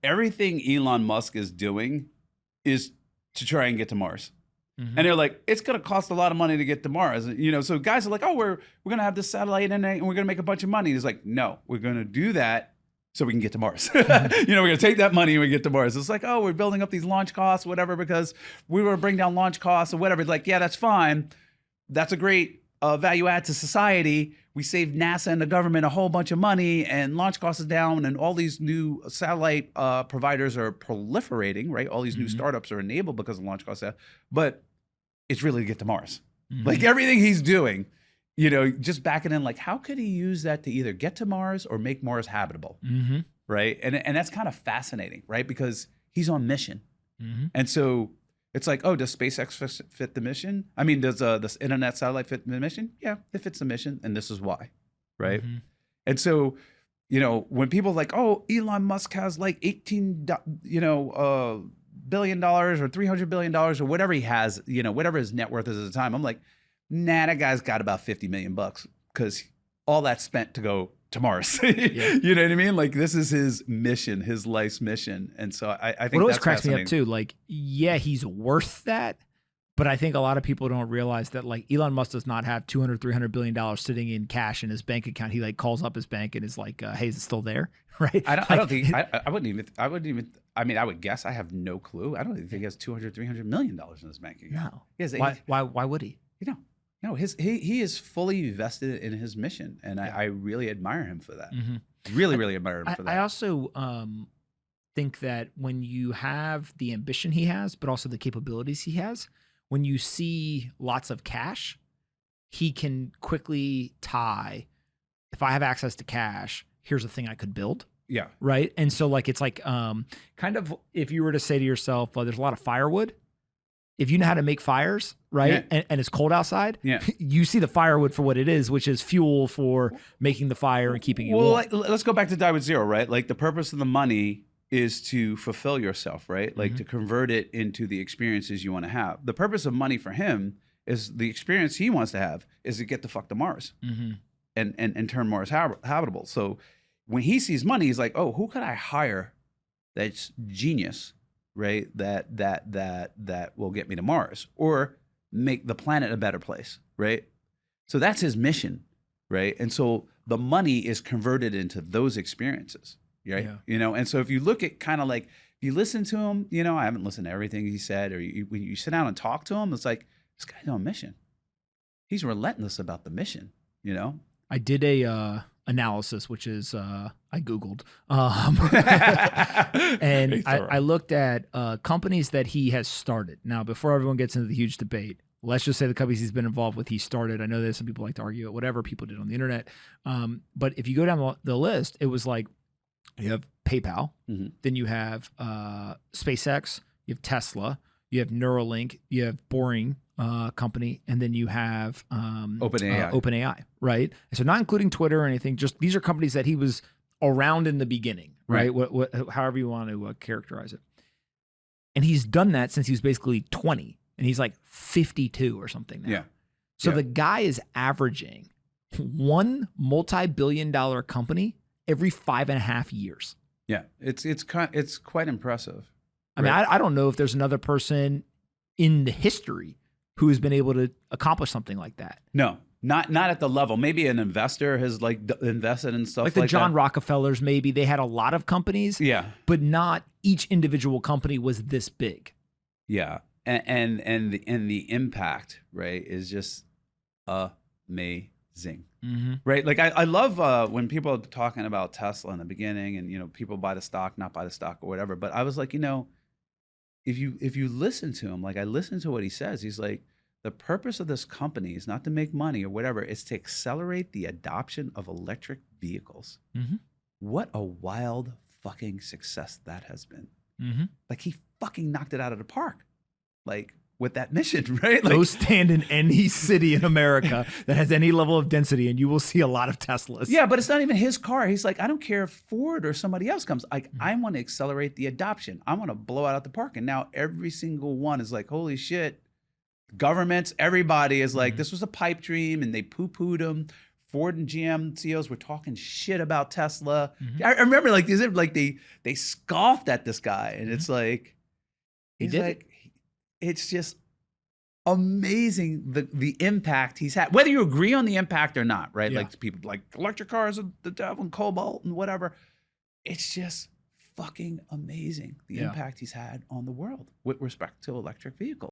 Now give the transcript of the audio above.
everything Elon Musk is doing is to try and get to Mars. And they're like, it's going to cost a lot of money to get to Mars. So guys are like, oh, we're going to have this satellite internet and we're going to make a bunch of money. He's like, no, we're going to do that so we can get to Mars. We're going to take that money and we get to Mars. It's like, oh, we're building up these launch costs, whatever, because we were to bring down launch costs or whatever. It's like, yeah, that's fine. That's a great value add to society. We saved NASA and the government a whole bunch of money, and launch costs is down, and all these new satellite providers are proliferating, right? All these new startups are enabled because of launch costs. But it's really to get to Mars. Like everything he's doing, just backing in, like, how could he use that to either get to Mars or make Mars habitable, right? And that's kind of fascinating, right? Because he's on mission. And so it's like, oh, does SpaceX fit the mission? I mean, does this internet satellite fit the mission? Yeah, it fits the mission, and this is why, right? And so, when people are like, oh, Elon Musk has like 18, $billion or $300 billion or whatever he has, whatever his net worth is at the time, I'm like, nah, that guy's got about 50 million bucks because all that's spent to go to Mars. You know what I mean? Like, this is his mission, his life's mission. And so I think what always cracks me up too, like, yeah, he's worth that. But I think a lot of people don't realize that, like, Elon Musk does not have $200-300 billion sitting in cash in his bank account. He like calls up his bank and is like, hey, is it still there? Right. I don't think, I wouldn't even, I mean, I would guess, I have no clue. I don't even think he has $200-300 million in his bank account. No. Why would he? No, he is fully vested in his mission, and I really admire him for that. Really admire him for that. I also think that when you have the ambition he has, but also the capabilities he has, when you see lots of cash, he can quickly tie, if I have access to cash, here's a thing I could build. Yeah. Right. And so, like, it's like kind of, if you were to say to yourself, there's a lot of firewood. If you know how to make fires, right, and it's cold outside, you see the firewood for what it is, which is fuel for making the fire and keeping it warm. Let's go back to Die with Zero, right? Like, the purpose of the money is to fulfill yourself, right? Like, to convert it into the experiences you want to have. The purpose of money for him is the experience he wants to have is to get the fuck to Mars and turn Mars habitable. So when he sees money, he's like, oh, who could I hire that's genius, right? That will get me to Mars or make the planet a better place, right? So that's his mission, right? And so the money is converted into those experiences, right? And so if you look at kind of like, if you listen to him, I haven't listened to everything he said, or when you sit down and talk to him, it's like, this guy's on a mission. He's relentless about the mission, I did a analysis, which is I Googled, and I looked at companies that he has started. Now, before everyone gets into the huge debate, let's just say the companies he's been involved with, he started. I know there's some people like to argue it, whatever people did on the internet. But if you go down the list, it was like you have PayPal, then you have SpaceX, you have Tesla, you have Neuralink, you have Boring company, and then you have OpenAI, right? So not including Twitter or anything, just these are companies that he was around in the beginning, right? However you want to characterize it. And he's done that since he was basically 20, and he's like 52 or something now. So the guy is averaging one multi-billion-dollar company every 5.5 years. Yeah, it's quite impressive. I mean, I don't know if there's another person in the history who has been able to accomplish something like that. No, not at the level. Maybe an investor has like invested in stuff like the John Rockefellers. Maybe they had a lot of companies. But not each individual company was this big. Yeah, and the impact, right, is just amazing. Right, like I love when people are talking about Tesla in the beginning, and people buy the stock, not buy the stock, or whatever. But I was like, if you listen to him, like I listen to what he says, he's like, the purpose of this company is not to make money or whatever, it's to accelerate the adoption of electric vehicles. What a wild fucking success that has been. Like, he fucking knocked it out of the park, like, with that mission, right? Like, go stand in any city in America that has any level of density, and you will see a lot of Teslas. Yeah, but it's not even his car. He's like, I don't care if Ford or somebody else comes. Like, I want to accelerate the adoption. I want to blow out the park. And now every single one is like, holy shit. Governments, everybody is like, this was a pipe dream, and they poo-pooed him Ford and GM CEOs were talking shit about Tesla. Mhm. I remember like they scoffed at this guy, and it's like He he's did like it's just amazing the impact he's had. Whether you agree on the impact or not, right? Yeah. Like people like electric cars are the devil and cobalt and whatever. It's just fucking amazing the Yeah. impact he's had on the world with respect to electric vehicles.